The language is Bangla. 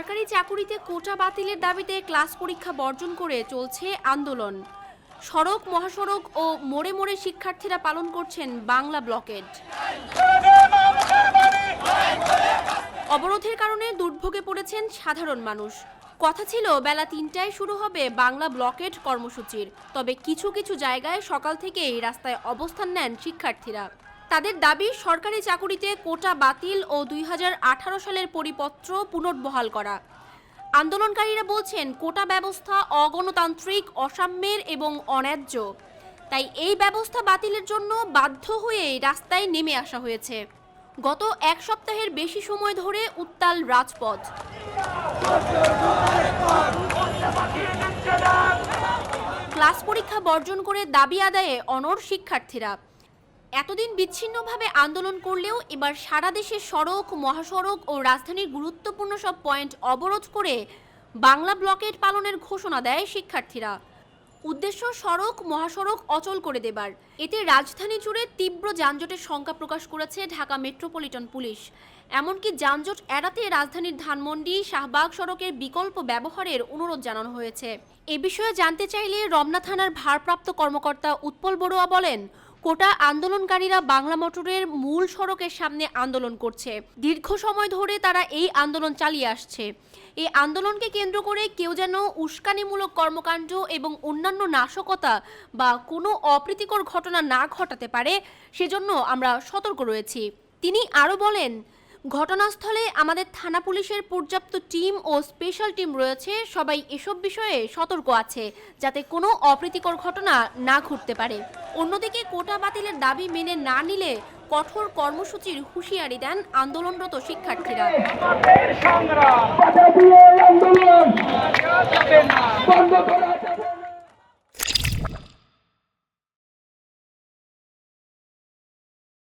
সরকারি চাকুরিতে কোটা বাতিলের দাবিতে ক্লাস পরীক্ষা বর্জন করে চলছে আন্দোলন। সড়ক, মহাসড়ক ও মোড়ে মোড়ে শিক্ষার্থীরা পালন করছেন বাংলা ব্লকেড। অবরোধের কারণে দুর্ভোগে পড়েছেন সাধারণ মানুষ। কথা ছিল বেলা ৩টায় শুরু হবে বাংলা ব্লকেড কর্মসূচির, তবে কিছু কিছু জায়গায় সকাল থেকেই রাস্তায় অবস্থান নেন শিক্ষার্থীরা। তাদের দাবি সরকারি চাকুরিতে কোটা বাতিল ও ২০১৮ সালের পরিপত্র পুনর্বহাল করা। আন্দোলনকারীরা বলছেন কোটা ব্যবস্থা অগণতান্ত্রিক, অসাম্যের এবং অন্যায্য। তাই এই ব্যবস্থা বাতিলের জন্য বাধ্য হয়েই রাস্তায় নেমে আসা হয়েছে। গত এক সপ্তাহের বেশি সময় ধরে উত্তাল রাজপথ। ক্লাস পরীক্ষা বর্জন করে দাবি আদায়ে অনড় শিক্ষার্থীরা। এতদিন বিচ্ছিন্নভাবে আন্দোলন করলেও এবার সারা দেশে সড়ক, মহাসড়ক ও রাজধানীর গুরুত্বপূর্ণ সব পয়েন্ট অবরোধ করে বাংলা ব্লকেড পালনের ঘোষণা দেয় শিক্ষার্থীরা। উদ্দেশ্য সড়ক, মহাসড়ক অচল করে দেবার। এতে রাজধানী জুড়ে তীব্র যানজটের শঙ্কা প্রকাশ করেছে ঢাকা মেট্রোপলিটন পুলিশ। এমনকি যানজট এড়াতে রাজধানীর ধানমন্ডি, শাহবাগ সড়কের বিকল্প ব্যবহারের অনুরোধ জানানো হয়েছে। এ বিষয়ে জানতে চাইলে রমনা থানার ভারপ্রাপ্ত কর্মকর্তা উৎপল বড়ুয়া বলেন, কোটা আন্দোলনকারীরা বাংলা মোটরের মূল সড়কের সামনে আন্দোলন করছে। দীর্ঘ সময় ধরে তারা এই আন্দোলন চালিয়ে আসছে। এই আন্দোলনকে কেন্দ্র করে কেউ যেন উস্কানিমূলক কর্মকাণ্ড এবং অন্যান্য নাশকতা বা কোনো অপ্রীতিকর ঘটনা না ঘটাতে পারে, সেজন্য আমরা সতর্ক রয়েছি। তিনি আরও বলেন, ঘটনাস্থলে আমাদের থানা পুলিশের পর্যাপ্ত টিম ও স্পেশাল টিম রয়েছে। সবাই এসব বিষয়ে সতর্ক আছে যাতে কোনো অপ্রীতিকর ঘটনা না ঘটতে পারে। অন্যদিকে কোটা বাতিলের দাবি মেনে না নিলে কঠোর কর্মসূচির হুঁশিয়ারি দেন আন্দোলনরত শিক্ষার্থীরা।